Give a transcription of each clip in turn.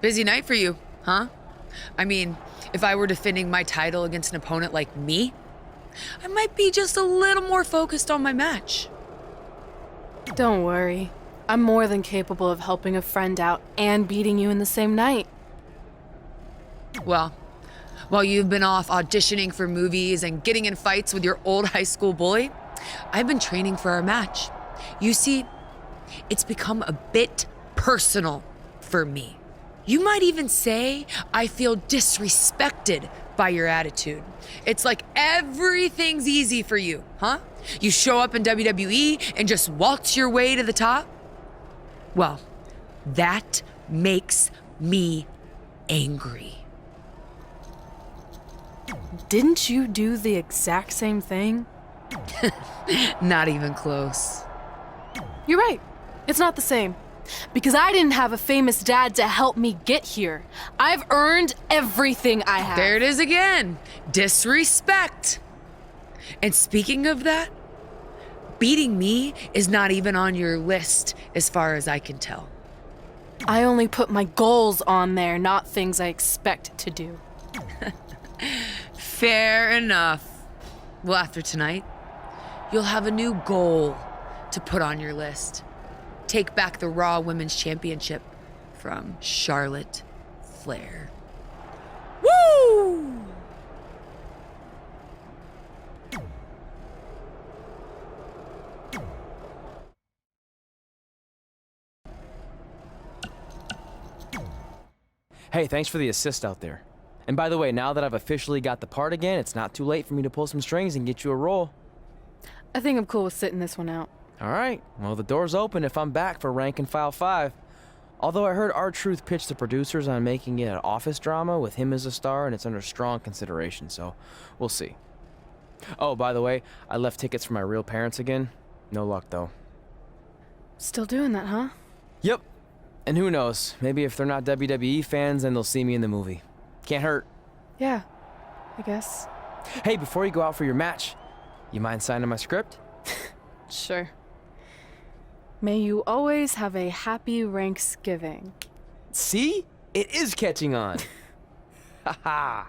Busy night for you, huh? I mean, if I were defending my title against an opponent like me, I might be just a little more focused on my match. Don't worry. I'm more than capable of helping a friend out and beating you in the same night. Well, while you've been off auditioning for movies and getting in fights with your old high school bully, I've been training for our match. You see, it's become a bit personal for me. You might even say I feel disrespected by your attitude. It's like everything's easy for you, huh? You show up in WWE and just waltz your way to the top? Well, that makes me angry. Didn't you do the exact same thing? Not even close. You're right. It's not the same. Because I didn't have a famous dad to help me get here. I've earned everything I have. There it is again. Disrespect. And speaking of that, beating me is not even on your list as far as I can tell. I only put my goals on there, not things I expect to do. Fair enough. Well, after tonight, you'll have a new goal to put on your list. Take back the Raw Women's Championship from Charlotte Flair. Woo! Hey, thanks for the assist out there. And by the way, now that I've officially got the part again, it's not too late for me to pull some strings and get you a role. I think I'm cool with sitting this one out. All right, well, the door's open if I'm back for Rank and File 5. Although I heard R-Truth pitch the producers on making it an office drama with him as a star, and it's under strong consideration, so we'll see. Oh, by the way, I left tickets for my real parents again. No luck, though. Still doing that, huh? Yep. And who knows, maybe if they're not WWE fans, then they'll see me in the movie. Can't hurt. Yeah, I guess. Hey, before you go out for your match, you mind signing my script? Sure. May you always have a happy Ranksgiving. See? It is catching on. Haha.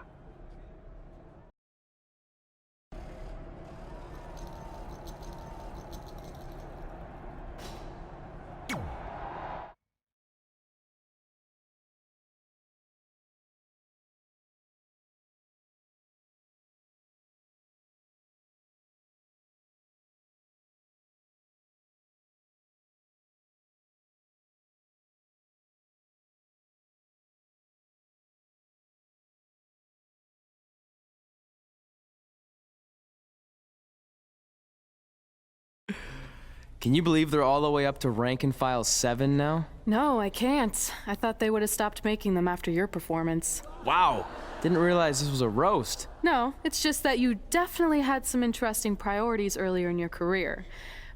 Can you believe they're all the way up to Rank and File 7 now? No, I can't. I thought they would have stopped making them after your performance. Wow. Didn't realize this was a roast. No, it's just that you definitely had some interesting priorities earlier in your career.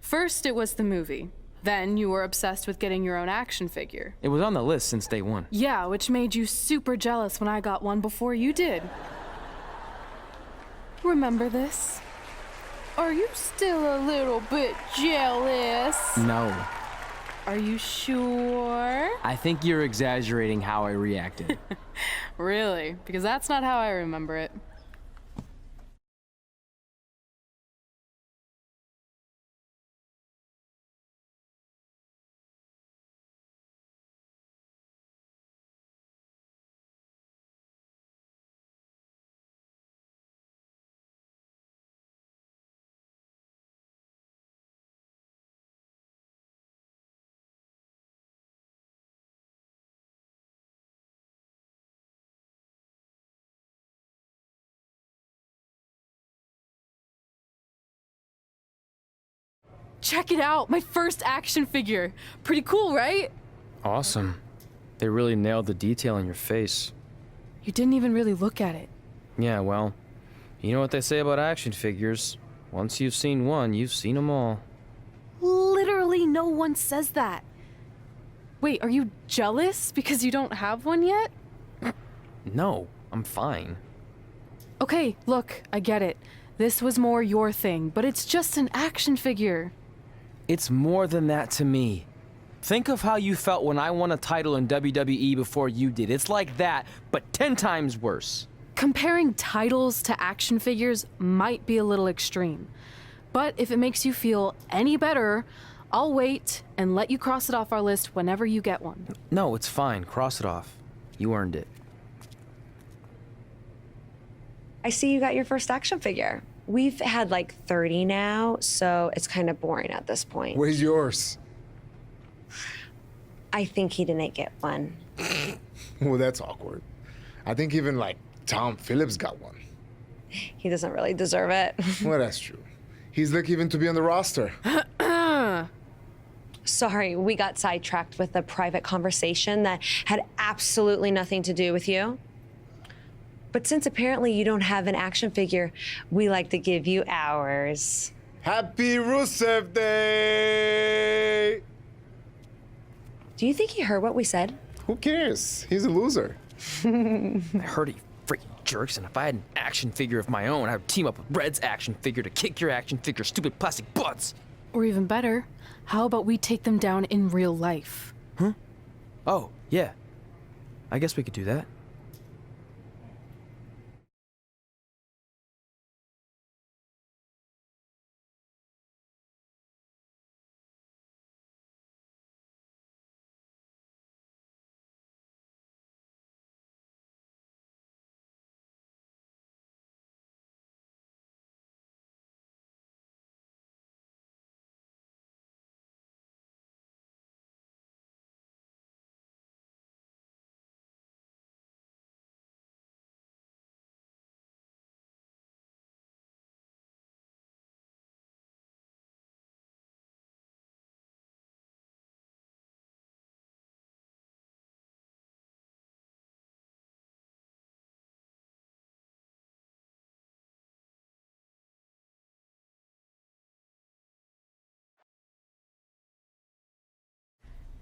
First, it was the movie. Then you were obsessed with getting your own action figure. It was on the list since day one. Yeah, which made you super jealous when I got one before you did. Remember this? Are you still a little bit jealous? No. Are you sure? I think you're exaggerating how I reacted. Really? Because that's not how I remember it. Check it out! My first action figure! Pretty cool, right? Awesome. They really nailed the detail in your face. You didn't even really look at it. Yeah, well, you know what they say about action figures. Once you've seen one, you've seen them all. Literally no one says that. Wait, are you jealous because you don't have one yet? No, I'm fine. Okay, look, I get it. This was more your thing, but it's just an action figure. It's more than that to me. Think of how you felt when I won a title in WWE before you did. It's like that, but 10 times worse. Comparing titles to action figures might be a little extreme. But if it makes you feel any better, I'll wait and let you cross it off our list whenever you get one. No, it's fine. Cross it off. You earned it. I see you got your first action figure. We've had like 30 now, so it's kind of boring at this point. Where's yours? I think he didn't get one. Well, that's awkward. I think even like Tom Phillips got one. He doesn't really deserve it. Well, that's true. He's lucky even to be on the roster. Sorry, we got sidetracked with a private conversation that had absolutely nothing to do with you. But since apparently you don't have an action figure, we like to give you ours. Happy Rusev Day! Do you think he heard what we said? Who cares? He's a loser. I heard he freaking jerks, and if I had an action figure of my own, I would team up with Red's action figure to kick your action figure stupid plastic butts. Or even better, how about we take them down in real life? Huh? Oh, yeah. I guess we could do that.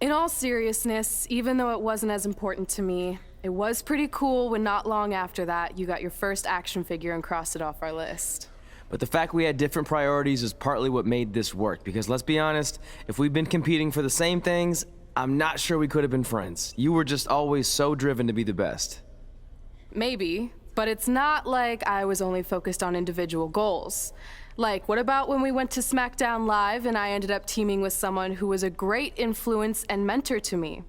In all seriousness, even though it wasn't as important to me, it was pretty cool when not long after that, you got your first action figure and crossed it off our list. But the fact we had different priorities is partly what made this work, because let's be honest, if we'd been competing for the same things, I'm not sure we could have been friends. You were just always so driven to be the best. Maybe, but it's not like I was only focused on individual goals. Like, what about when we went to SmackDown Live and I ended up teaming with someone who was a great influence and mentor to me?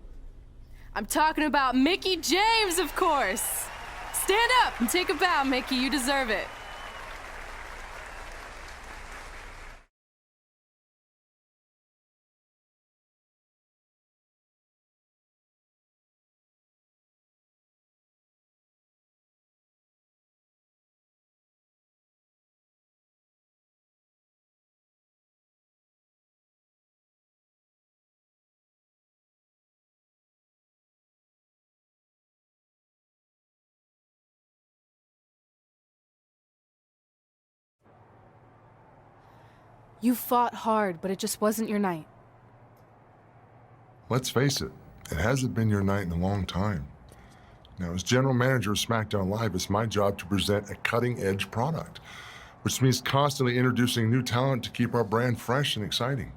I'm talking about Mickie James, of course! Stand up and take a bow, Mickie, you deserve it. You fought hard, but it just wasn't your night. Let's face it, it hasn't been your night in a long time. Now, as general manager of SmackDown Live, it's my job to present a cutting-edge product, which means constantly introducing new talent to keep our brand fresh and exciting.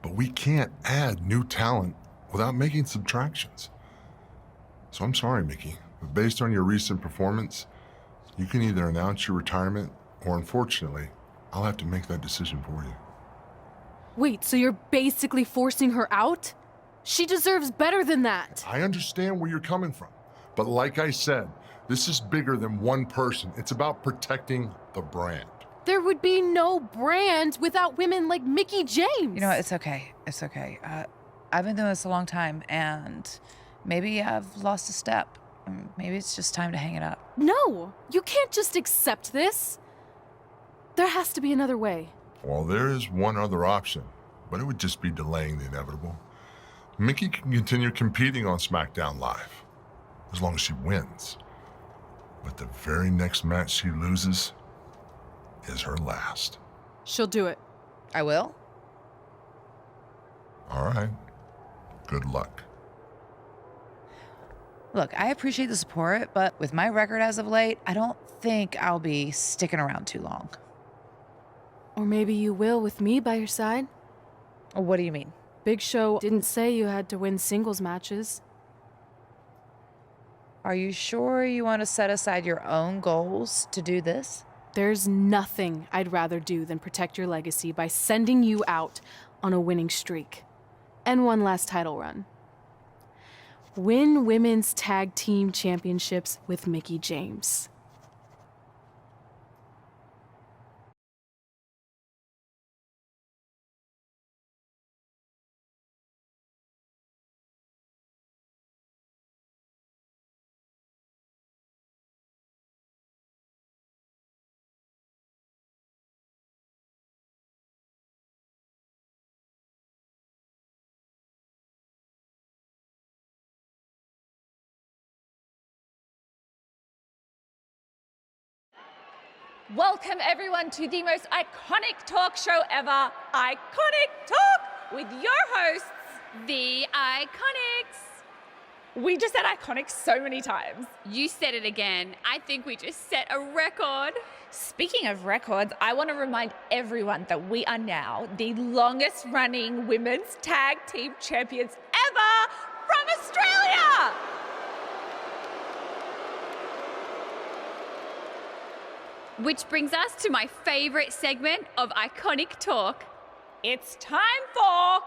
But we can't add new talent without making subtractions. So I'm sorry, Mickie, but based on your recent performance, you can either announce your retirement or, unfortunately, I'll have to make that decision for you. Wait, so you're basically forcing her out? She deserves better than that. I understand where you're coming from, but like I said, this is bigger than one person. It's about protecting the brand. There would be no brand without women like Mickie James. You know what? It's okay. It's okay. I've been doing this a long time, and maybe I've lost a step. Maybe it's just time to hang it up. No, you can't just accept this. There has to be another way. Well, there is one other option, but it would just be delaying the inevitable. Mickie can continue competing on SmackDown Live, as long as she wins. But the very next match she loses is her last. She'll do it. I will? All right. Good luck. Look, I appreciate the support, but with my record as of late, I don't think I'll be sticking around too long. Or maybe you will with me by your side. What do you mean? Big Show didn't say you had to win singles matches. Are you sure you want to set aside your own goals to do this? There's nothing I'd rather do than protect your legacy by sending you out on a winning streak. And one last title run. Win women's tag team championships with Mickie James. Welcome everyone to the most iconic talk show ever, Iconic Talk, with your hosts, The Iconics. we just said iconic so many times. You said it again. I think we just set a record. Speaking of records, I want to remind everyone that we are now the longest running women's tag team champions ever from Australia. Which brings us to my favorite segment of Iconic Talk. It's time for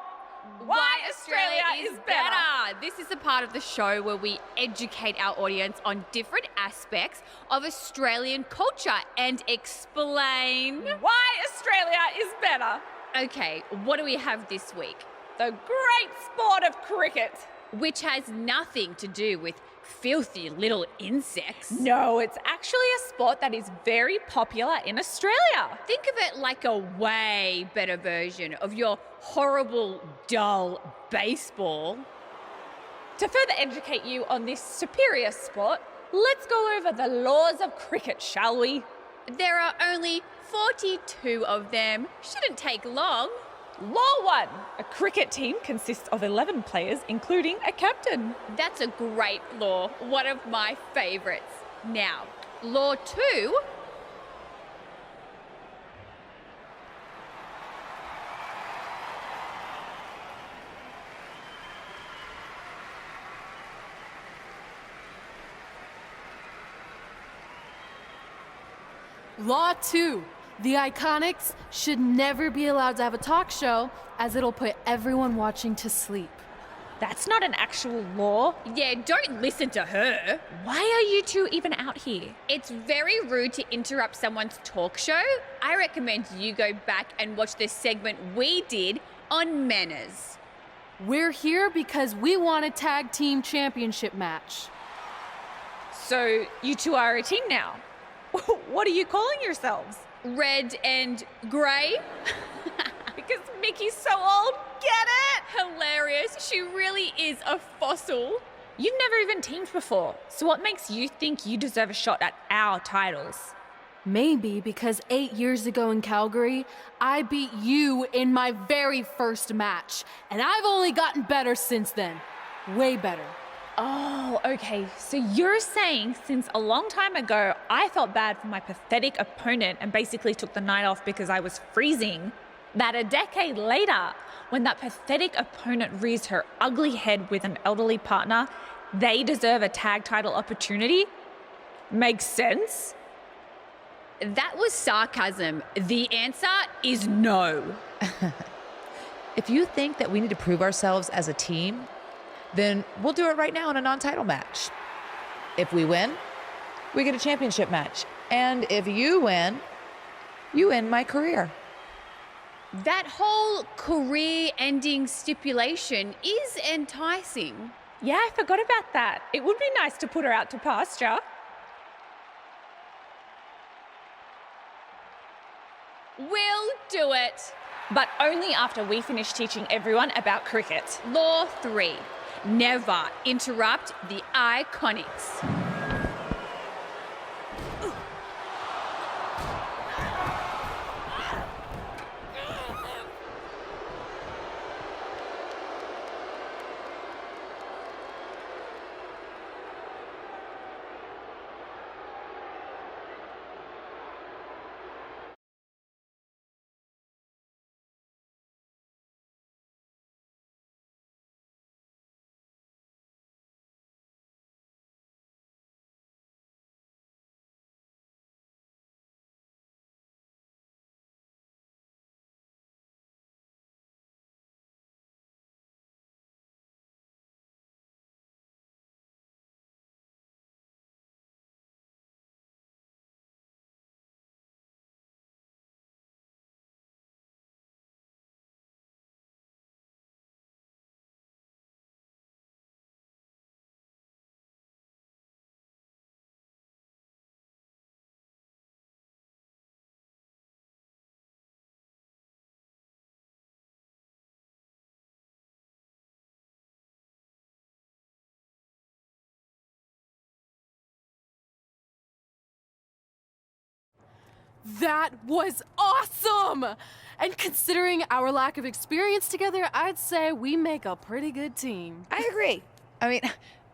Why Australia is Better. This is the part of the show where we educate our audience on different aspects of Australian culture and explain. Why Australia is better. Okay, what do we have this week? The great sport of cricket. Which has nothing to do with filthy little insects. No, it's actually a sport that is very popular in Australia. Think of it like a way better version of your horrible, dull baseball. To further educate you on this superior sport, let's go over the laws of cricket, shall we? There are only 42 of them. Shouldn't take long. Law 1. A cricket team consists of 11 players, including a captain. That's a great law. One of my favourites. Now, law 2. Law 2. The Iconics should never be allowed to have a talk show, as it'll put everyone watching to sleep. That's not an actual law. Yeah, don't listen to her. Why are you two even out here? It's very rude to interrupt someone's talk show. I recommend you go back and watch the segment we did on manners. We're here because we want a tag team championship match. So you two are a team now. What are you calling yourselves? Red and grey. Because Mickey's so old, get it? Hilarious. She really is a fossil. You've never even teamed before, so what makes you think you deserve a shot at our titles? Maybe because 8 years ago in Calgary, I beat you in my very first match, and I've only gotten better since then. Way better. Oh, okay. So you're saying since a long time ago, I felt bad for my pathetic opponent and basically took the night off because I was freezing, that a decade later, when that pathetic opponent rears her ugly head with an elderly partner, they deserve a tag title opportunity? Makes sense? That was sarcasm. The answer is no. If you think that we need to prove ourselves as a team, then we'll do it right now in a non-title match. If we win, we get a championship match. And if you win, you end my career. That whole career-ending stipulation is enticing. Yeah, I forgot about that. It would be nice to put her out to pasture. We'll do it. But only after we finish teaching everyone about cricket. Law 3. Never interrupt the Iconics. That was awesome! And considering our lack of experience together, I'd say we make a pretty good team. I agree. I mean,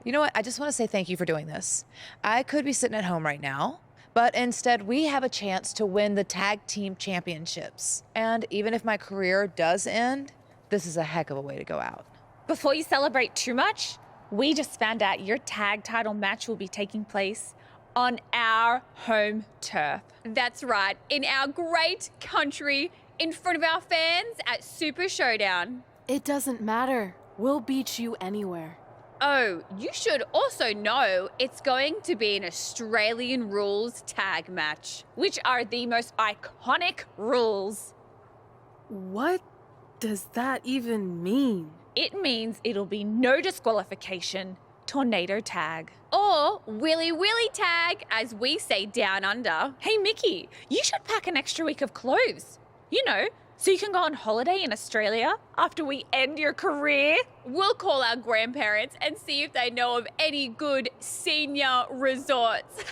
you know what? I just want to say thank you for doing this. I could be sitting at home right now, but instead we have a chance to win the tag team championships. And even if my career does end, this is a heck of a way to go out. Before you celebrate too much, we just found out your tag title match will be taking place on our home turf. That's right, in our great country, in front of our fans at Super Showdown. It doesn't matter. We'll beat you anywhere. Oh, you should also know it's going to be an Australian rules tag match, Which are the most iconic rules. What does that even mean? It means it'll be no disqualification, tornado tag. or Willy Willy tag, as we say down under. Hey, Mickey, you should pack an extra week of clothes. You know, so you can go on holiday in Australia after we end your career. We'll call our grandparents and see if they know of any good senior resorts.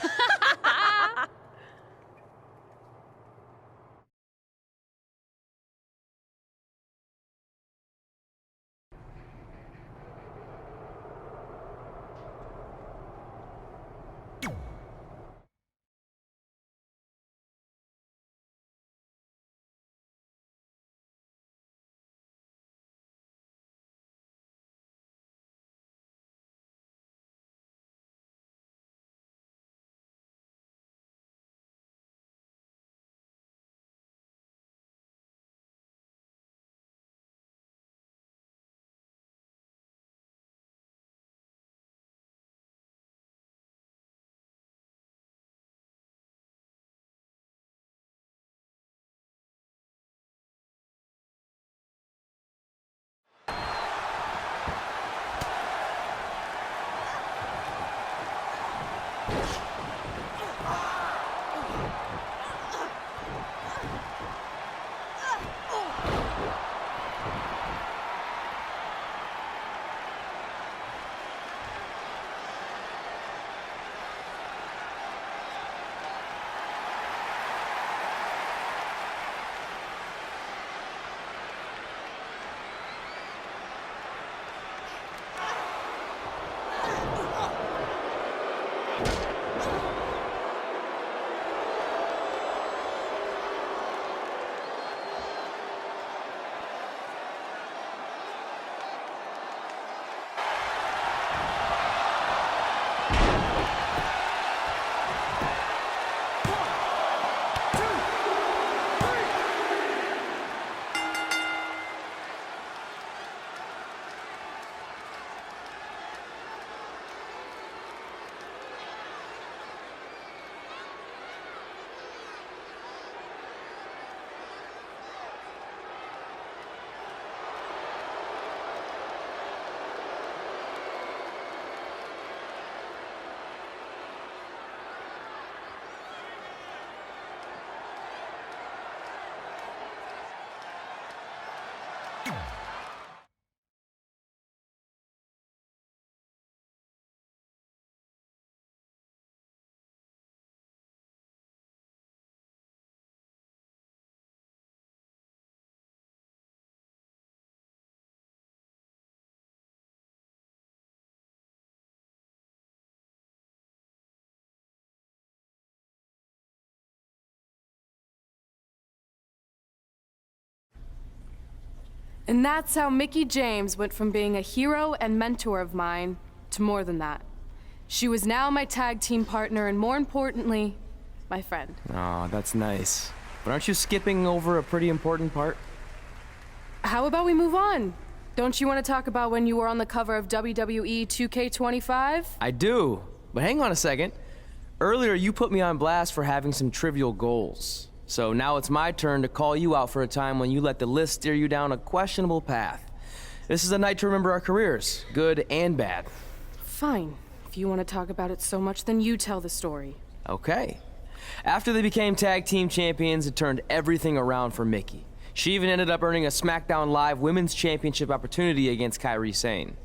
And that's how Mickie James went from being a hero and mentor of mine to more than that. She was now my tag team partner and, more importantly, my friend. Aw, that's nice. But aren't you skipping over a pretty important part? How about we move on? Don't you want to talk about when you were on the cover of WWE 2K20 I do, but hang on a second. Earlier, you put me on blast for having some trivial goals. So now it's my turn to call you out for a time when you let the list steer you down a questionable path. This is a night to remember our careers, good and bad. Fine. If you want to talk about it so much, then you tell the story. Okay. After they became tag team champions, it turned everything around for Mickie. She even ended up earning a SmackDown Live Women's Championship opportunity against Kairi Sane.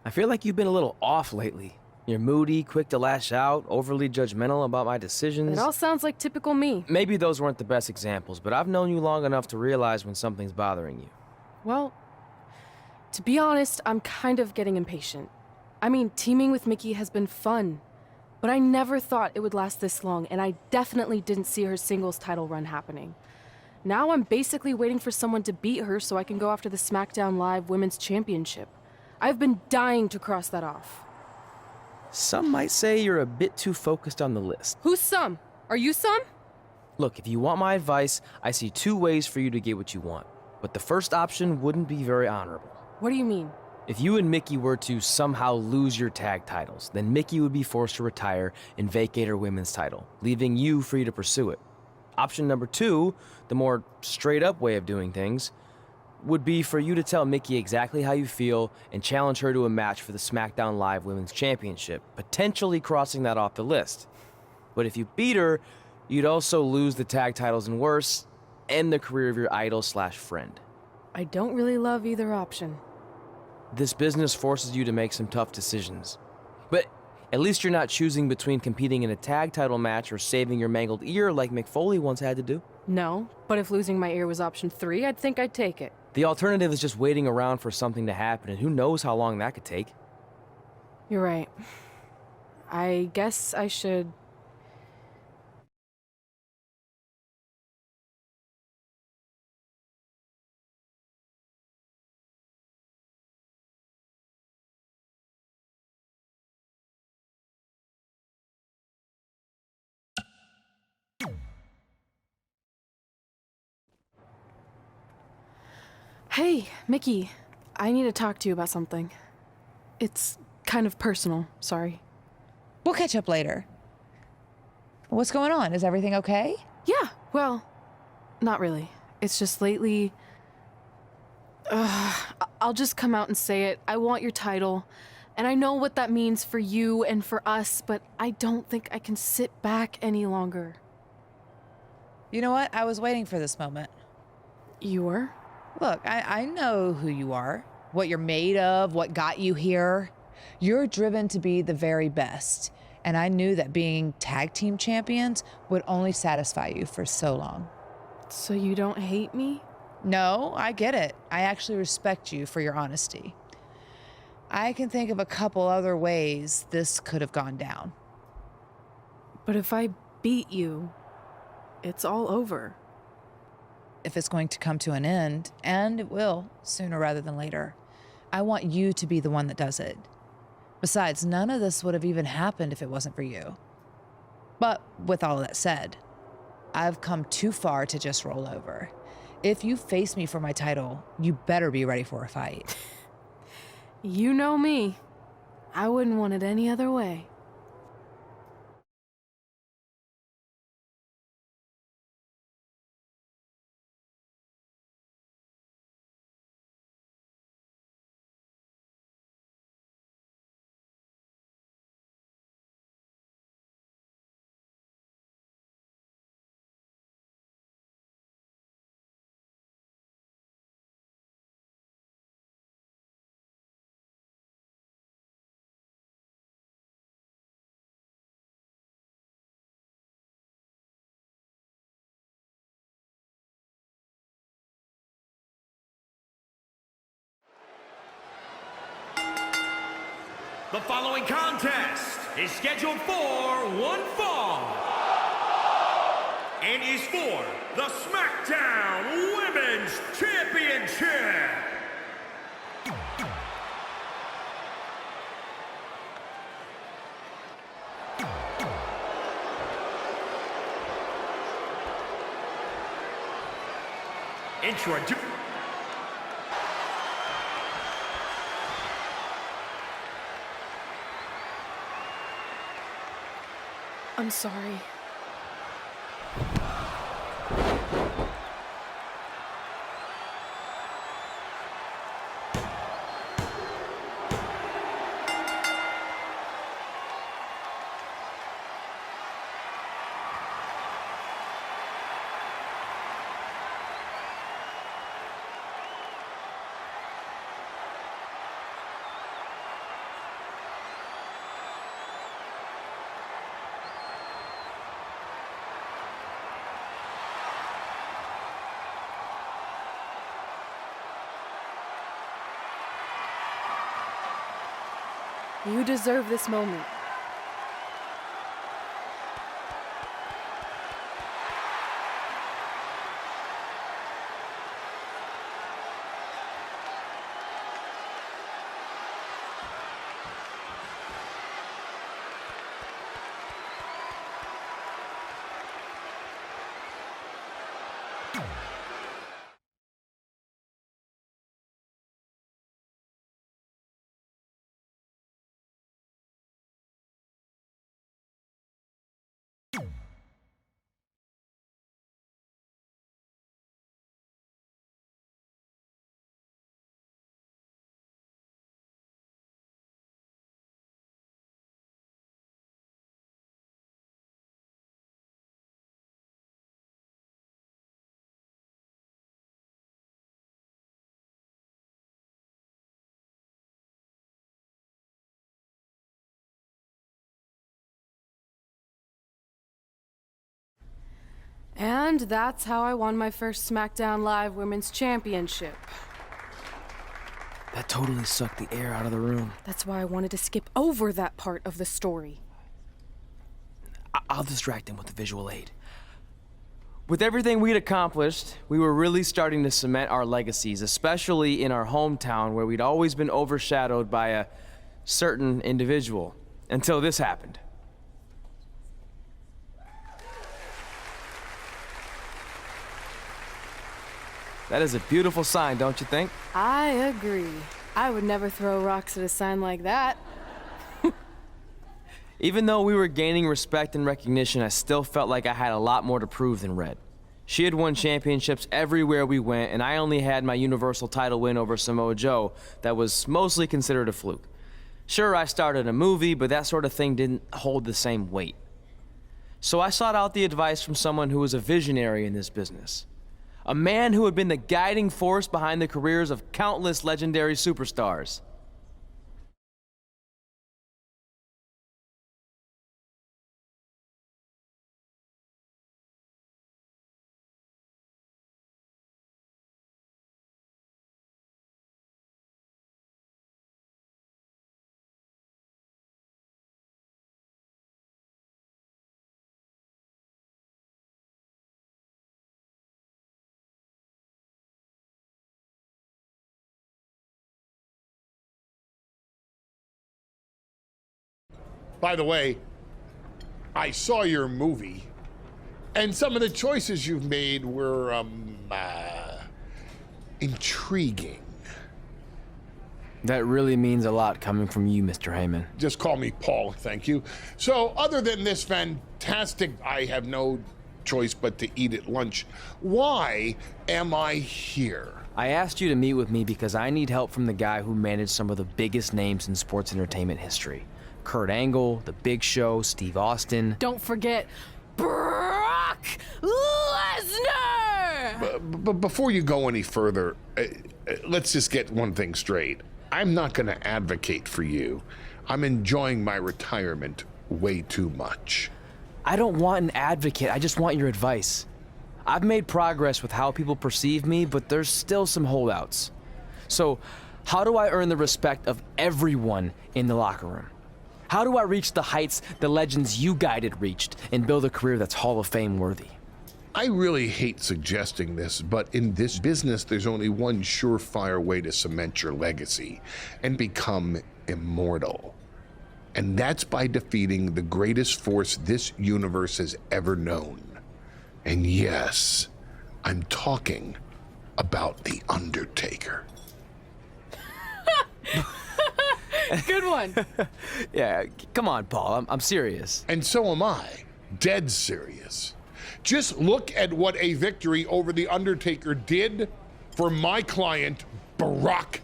I feel like you've been a little off lately. You're moody, quick to lash out, overly judgmental about my decisions. It all sounds like typical me. Maybe those weren't the best examples, but I've known you long enough to realize when something's bothering you. Well, to be honest, I'm kind of getting impatient. I mean, teaming with Mickey has been fun, but I never thought it would last this long, and I definitely didn't see her singles title run happening. Now I'm basically waiting for someone to beat her so I can go after the SmackDown Live Women's Championship. I've been dying to cross that off. Some might say you're a bit too focused on the list. Who's some? Are you some? Look, if you want my advice, I see two ways for you to get what you want. But the first option wouldn't be very honorable. What do you mean? If you and Mickey were to somehow lose your tag titles, then Mickey would be forced to retire and vacate her women's title, leaving you free to pursue it. Option number two, the more straight-up way of doing things, would be for you to tell Mickey exactly how you feel and challenge her to a match for the SmackDown Live Women's Championship, potentially crossing that off the list. But if you beat her, you'd also lose the tag titles and worse, end the career of your idol/friend. I don't really love either option. This business forces you to make some tough decisions. But at least you're not choosing between competing in a tag title match or saving your mangled ear like Mick Foley once had to do. No, but if losing my ear was option 3, I'd think I'd take it. The alternative is just waiting around for something to happen, and who knows how long that could take. You're right. I guess I should... Hey, Mickey. I need to talk to you about something. It's kind of personal, sorry. We'll catch up later. What's going on? Is everything okay? Yeah, well, not really. It's just lately... I'll just come out and say it. I want your title. And I know what that means for you and for us, but I don't think I can sit back any longer. You know what? I was waiting for this moment. You were? Look, I know who you are, what you're made of, what got you here. You're driven to be the very best. And I knew that being tag team champions would only satisfy you for so long. So you don't hate me? No, I get it. I actually respect you for your honesty. I can think of a couple other ways this could have gone down. But if I beat you, it's all over. If it's going to come to an end, and it will, sooner rather than later, I want you to be the one that does it. Besides, none of this would have even happened if it wasn't for you. But with all of that said, I've come too far to just roll over. If you face me for my title, you better be ready for a fight. You know me. I wouldn't want it any other way. The following contest is scheduled for one fall and is for the SmackDown Women's Championship. I'm sorry. You deserve this moment. And that's how I won my first SmackDown Live Women's Championship. That totally sucked the air out of the room. That's why I wanted to skip over that part of the story. I'll distract him with the visual aid. With everything we'd accomplished, we were really starting to cement our legacies, especially in our hometown where we'd always been overshadowed by a certain individual, until this happened. That is a beautiful sign, don't you think? I agree. I would never throw rocks at a sign like that. Even though we were gaining respect and recognition, I still felt like I had a lot more to prove than Red. She had won championships everywhere we went, and I only had my Universal title win over Samoa Joe that was mostly considered a fluke. Sure, I started a movie, but that sort of thing didn't hold the same weight. So I sought out the advice from someone who was a visionary in this business. A man who had been the guiding force behind the careers of countless legendary superstars. By the way, I saw your movie, and some of the choices you've made were, intriguing. That really means a lot coming from you, Mr. Heyman. Just call me Paul, thank you. So, other than this fantastic, I have no choice but to eat at lunch, why am I here? I asked you to meet with me because I need help from the guy who managed some of the biggest names in sports entertainment history. Kurt Angle, The Big Show, Steve Austin. Don't forget Brock Lesnar! But before you go any further, let's just get one thing straight. I'm not going to advocate for you. I'm enjoying my retirement way too much. I don't want an advocate, I just want your advice. I've made progress with how people perceive me, but there's still some holdouts. So, how do I earn the respect of everyone in the locker room? How do I reach the heights the legends you guided reached and build a career that's Hall of Fame worthy? I really hate suggesting this, but in this business, there's only one surefire way to cement your legacy and become immortal. And that's by defeating the greatest force this universe has ever known. And yes, I'm talking about the Undertaker. Good one. Yeah, come on, Paul, I'm serious. And so am I. dead serious. Just look at what a victory over The Undertaker did for my client, Brock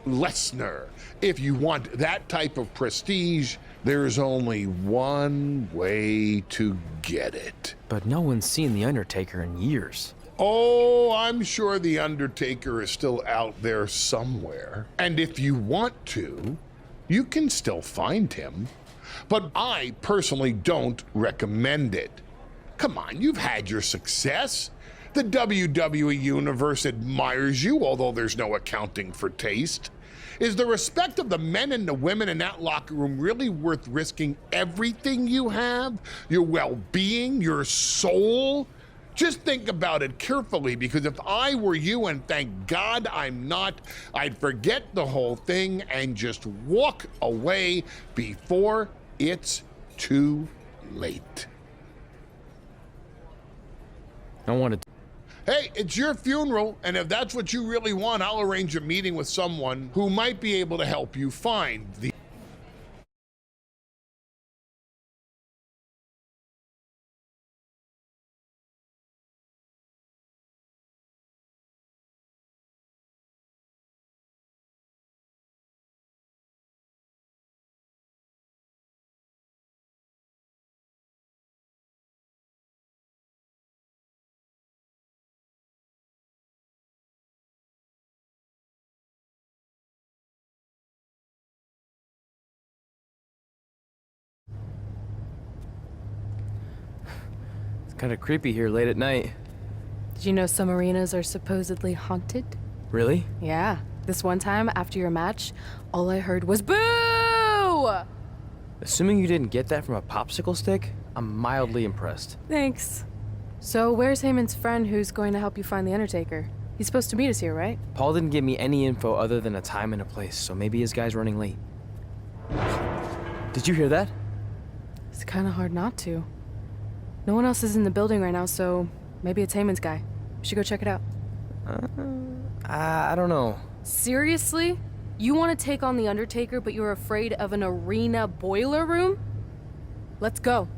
Lesnar. If you want that type of prestige, there's only one way to get it. But no one's seen The Undertaker in years. Oh, I'm sure The Undertaker is still out there somewhere. And if you want to, you can still find him. But I personally don't recommend it. Come on, you've had your success. The WWE Universe admires you, although there's no accounting for taste. Is the respect of the men and the women in that locker room really worth risking everything you have? Your well-being, your soul? Just think about it carefully, because if I were you, and thank God I'm not, I'd forget the whole thing and just walk away before it's too late. I wanted to. Hey, it's your funeral, and if that's what you really want, I'll arrange a meeting with someone who might be able to help you find the... It's kind of creepy here late at night. Did you know some arenas are supposedly haunted? Really? Yeah. This one time, after your match, all I heard was boo! Assuming you didn't get that from a popsicle stick, I'm mildly impressed. Thanks. So where's Heyman's friend who's going to help you find The Undertaker? He's supposed to meet us here, right? Paul didn't give me any info other than a time and a place, so maybe his guy's running late. Did you hear that? It's kind of hard not to. No one else is in the building right now, so maybe it's Heyman's guy. We should go check it out. I don't know. Seriously? You want to take on The Undertaker, but you're afraid of an arena boiler room? Let's go.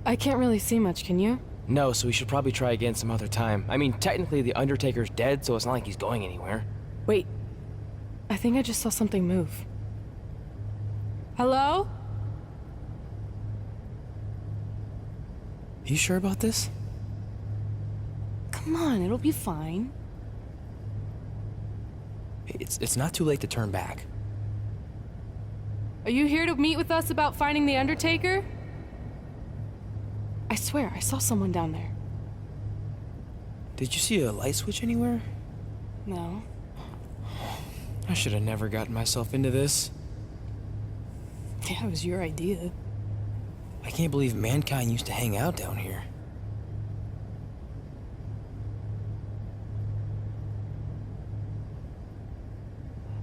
I can't really see much, can you? No, so we should probably try again some other time. I mean, technically The Undertaker's dead, so it's not like he's going anywhere. Wait. I think I just saw something move. Hello? You sure about this? Come on, it'll be fine. It's not too late to turn back. Are you here to meet with us about finding The Undertaker? I swear, I saw someone down there. Did you see a light switch anywhere? No. I should have never gotten myself into this. Yeah, it was your idea. I can't believe mankind used to hang out down here.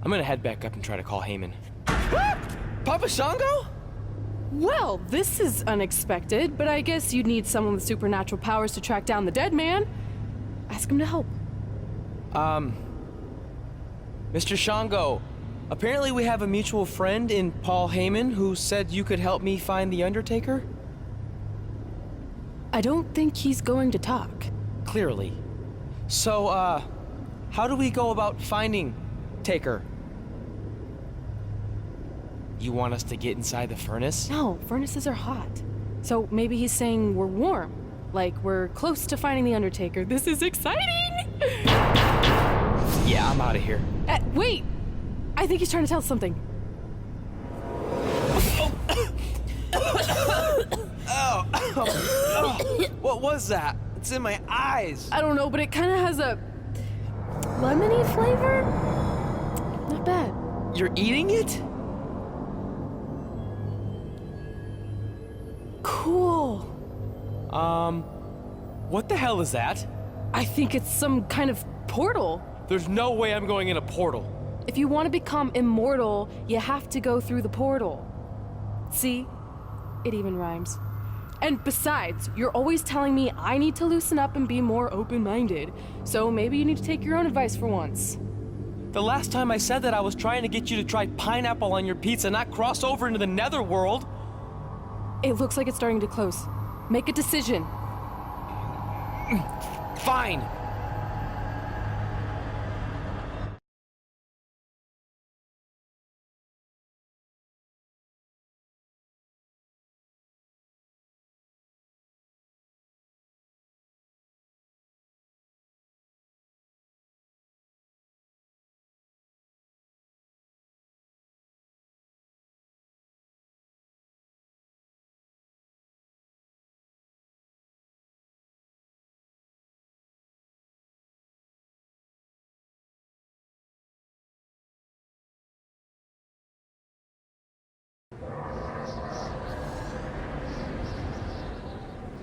I'm gonna head back up and try to call Heyman. Papa Shango? Well, this is unexpected, but I guess you'd need someone with supernatural powers to track down the dead man. Ask him to help. Mr. Shango, apparently we have a mutual friend in Paul Heyman who said you could help me find The Undertaker? I don't think he's going to talk. Clearly. So, how do we go about finding Taker? You want us to get inside the furnace? No, furnaces are hot. So maybe he's saying we're warm. Like we're close to finding The Undertaker. This is exciting! Yeah, I'm out of here. Wait! I think he's trying to tell us something. What was that? It's in my eyes. I don't know, but it kind of has a lemony flavor? Not bad. You're eating it? Cool. What the hell is that? I think it's some kind of portal. There's no way I'm going in a portal. If you want to become immortal, you have to go through the portal. See? It even rhymes. And besides, you're always telling me I need to loosen up and be more open-minded. So maybe you need to take your own advice for once. The last time I said that, I was trying to get you to try pineapple on your pizza, not cross over into the netherworld. It looks like it's starting to close. Make a decision. Fine.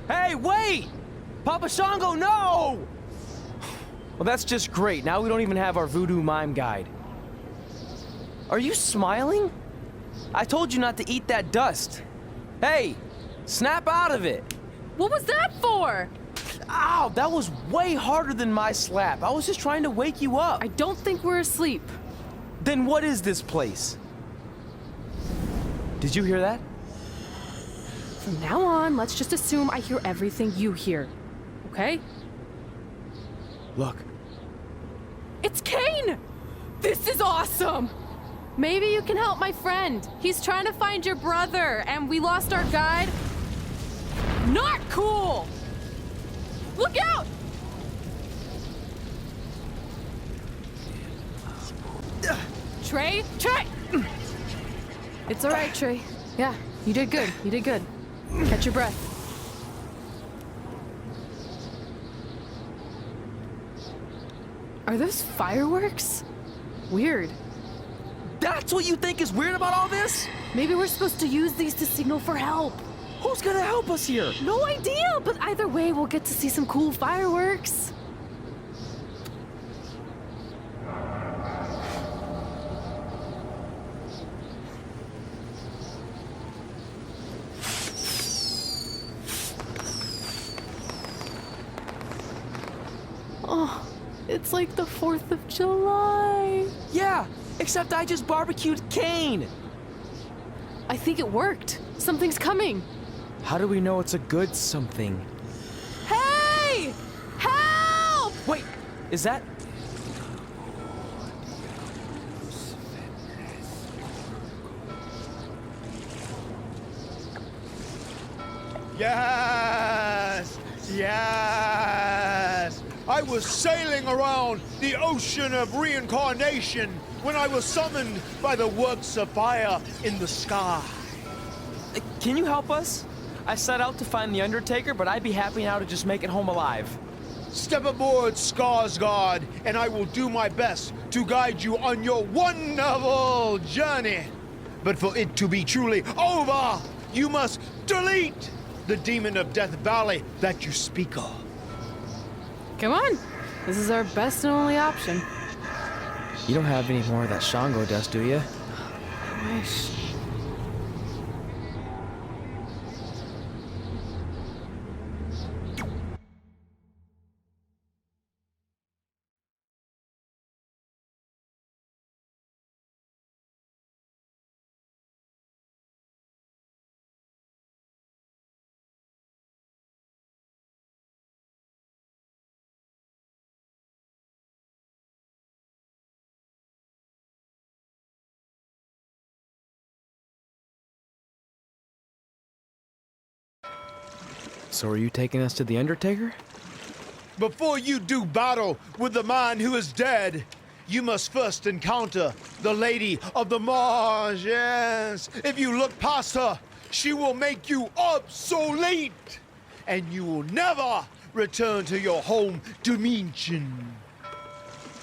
Hey, wait! Papa Shango, no! Well, that's just great. Now we don't even have our voodoo mime guide. Are you smiling? I told you not to eat that dust. Hey, snap out of it. What was that for? Ow, that was way harder than my slap. I was just trying to wake you up. I don't think we're asleep. Then what is this place? Did you hear that? From now on, let's just assume I hear everything you hear. Okay? Look. It's Kane! This is awesome! Maybe you can help my friend. He's trying to find your brother, and we lost our guide. Not cool! Look out! Trey? Trey! It's all right, Trey. Yeah, you did good. You did good. Catch your breath. Are those fireworks? Weird. That's what you think is weird about all this? Maybe we're supposed to use these to signal for help. Who's gonna help us here? No idea, but either way, we'll get to see some cool fireworks. Oh, it's like the 4th of July. Yeah, except I just barbecued Kane. I think it worked. Something's coming. How do we know it's a good something? Hey! Help! Wait, is that... Yes! Yes! I was sailing around the ocean of reincarnation when I was summoned by the works of fire in the sky. Can you help us? I set out to find the Undertaker, but I'd be happy now to just make it home alive. Step aboard, Skarsgård, and I will do my best to guide you on your wonderful journey. But for it to be truly over, you must delete the demon of Death Valley that you speak of. Come on. This is our best and only option. You don't have any more of that Shango dust, do you? I wish. So are you taking us to the Undertaker? Before you do battle with the man who is dead, you must first encounter the Lady of the Mars. Yes. If you look past her, she will make you obsolete, and you will never return to your home dimension.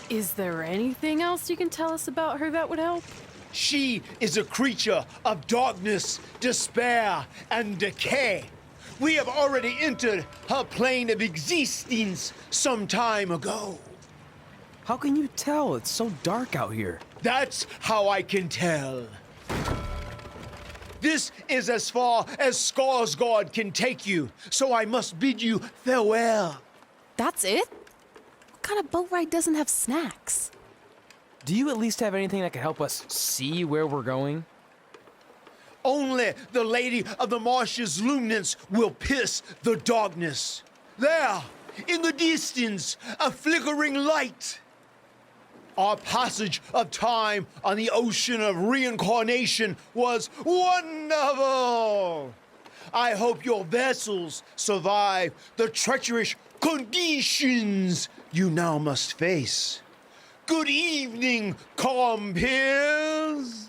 Is there anything else you can tell us about her that would help? She is a creature of darkness, despair, and decay. We have already entered her plane of existence some time ago. How can you tell? It's so dark out here. That's how I can tell. This is as far as Skarsgård can take you, so I must bid you farewell. That's it? What kind of boat ride doesn't have snacks? Do you at least have anything that can help us see where we're going? Only the Lady of the Marshes' luminance will pierce the darkness. There, in the distance, a flickering light. Our passage of time on the ocean of reincarnation was wonderful. I hope your vessels survive the treacherous conditions you now must face. Good evening, compeers.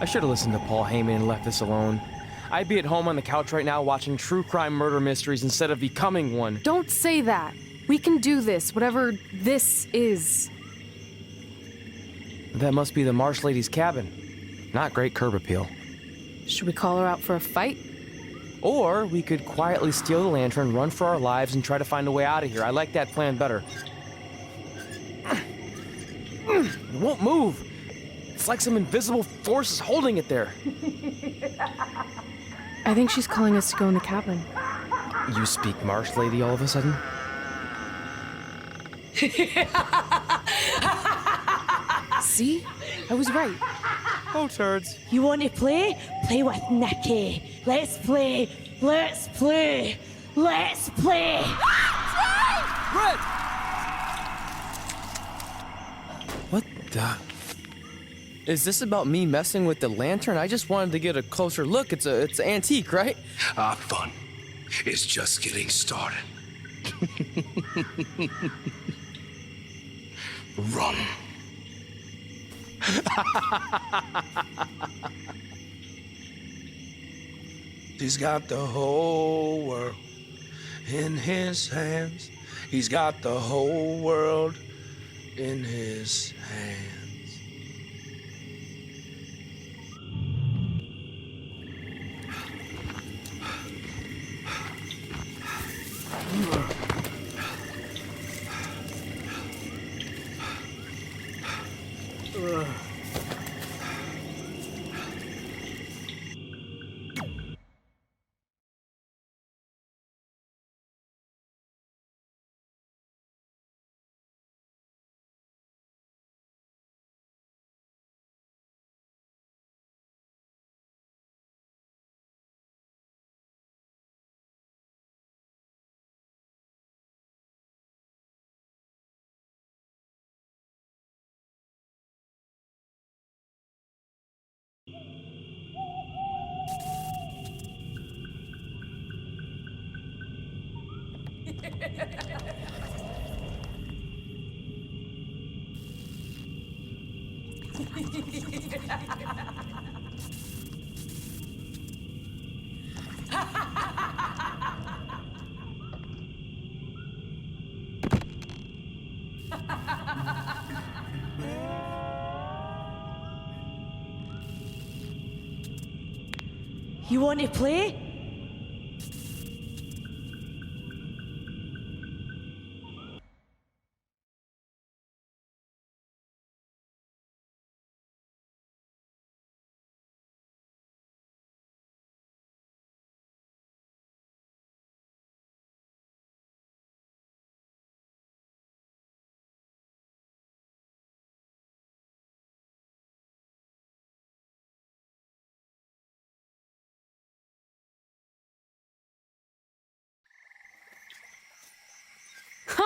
I should have listened to Paul Heyman and left this alone. I'd be at home on the couch right now watching true crime murder mysteries instead of becoming one. Don't say that. We can do this, whatever this is. That must be the Marsh Lady's cabin. Not great curb appeal. Should we call her out for a fight? Or we could quietly steal the lantern, run for our lives, and try to find a way out of here. I like that plan better. It won't move. It's like some invisible force is holding it there. I think she's calling us to go in the cabin. You speak Marsh Lady all of a sudden? See? I was right. Oh, turds. You want to play? Play with Nikki. Let's play. Let's play. Let's play. Red! What the? Is this about me messing with the lantern? I just wanted to get a closer look. It's antique, right? Our fun is just getting started. Run. He's got the whole world in his hands. He's got the whole world in his hands. You want to play?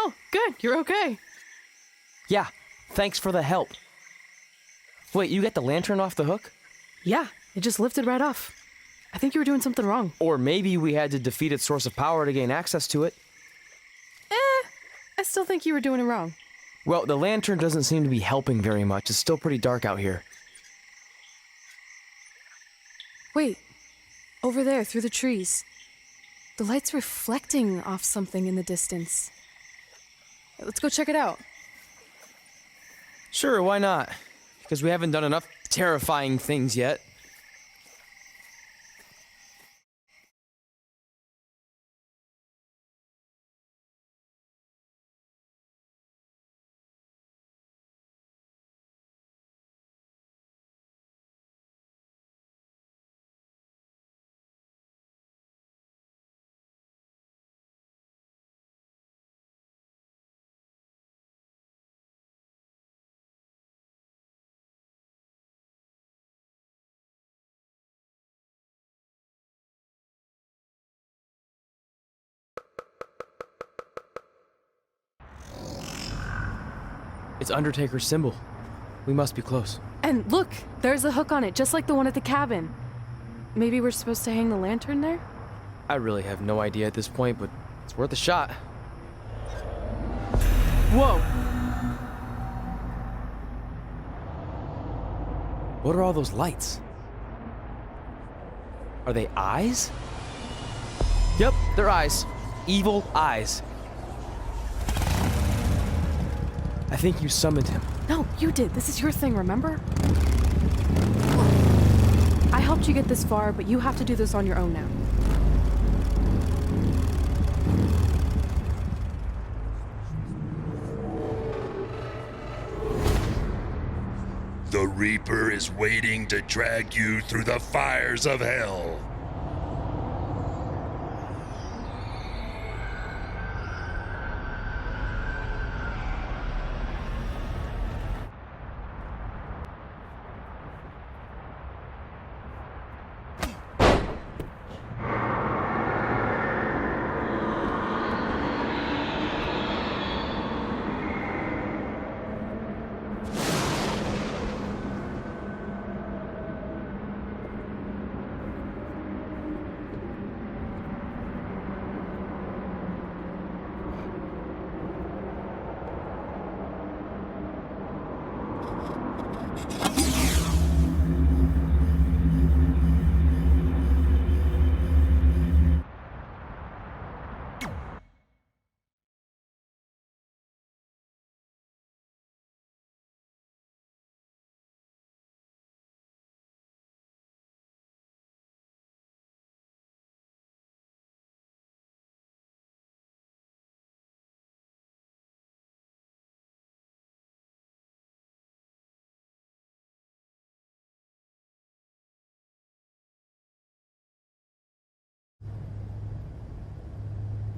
Oh, good. You're okay. Yeah, thanks for the help. Wait, you got the lantern off the hook? Yeah, it just lifted right off. I think you were doing something wrong. Or maybe we had to defeat its source of power to gain access to it. I still think you were doing it wrong. Well, the lantern doesn't seem to be helping very much. It's still pretty dark out here. Wait, over there, through the trees. The light's reflecting off something in the distance. Let's go check it out. Sure, why not? Because we haven't done enough terrifying things yet. It's Undertaker's symbol. We must be close. And look, there's a hook on it, just like the one at the cabin. Maybe we're supposed to hang the lantern there? I really have no idea at this point, but it's worth a shot. Whoa! What are all those lights? Are they eyes? Yep, they're eyes. Evil eyes. I think you summoned him. No, you did. This is your thing, remember? I helped you get this far, but you have to do this on your own now. The Reaper is waiting to drag you through the fires of hell.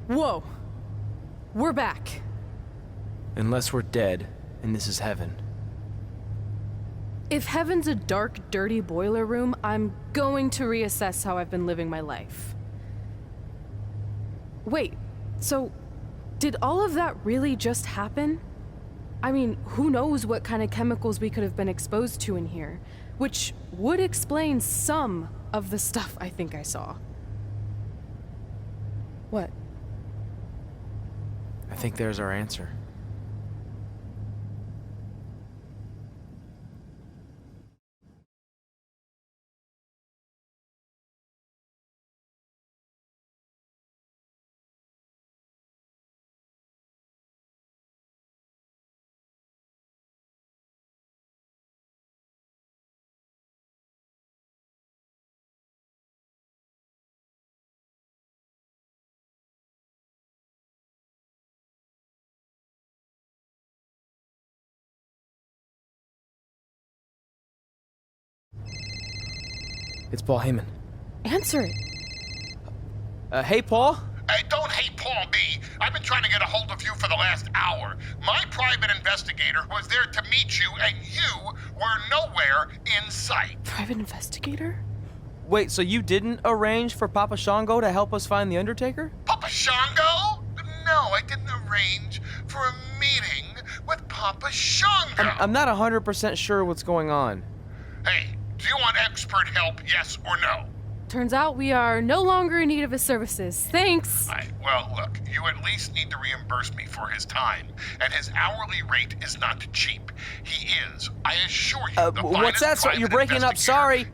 Whoa! We're back. Unless we're dead, and this is heaven. If heaven's a dark, dirty boiler room, I'm going to reassess how I've been living my life. Wait, so did all of that really just happen? I mean, who knows what kind of chemicals we could have been exposed to in here, which would explain some of the stuff I think I saw. What? I think there's our answer. It's Paul Heyman. Answer it. Hey, Paul? Hey, don't hate Paul me. I've been trying to get a hold of you for the last hour. My private investigator was there to meet you, and you were nowhere in sight. Private investigator? Wait, so you didn't arrange for Papa Shango to help us find the Undertaker? Papa Shango? No, I didn't arrange for a meeting with Papa Shango. I'm not 100% sure what's going on. Hey, do you want expert help, yes or no? Turns out we are no longer in need of his services. Thanks. Well, look, you at least need to reimburse me for his time, and his hourly rate is not cheap. He is, I assure you, the What's finest that? private You're breaking up. investigator Sorry.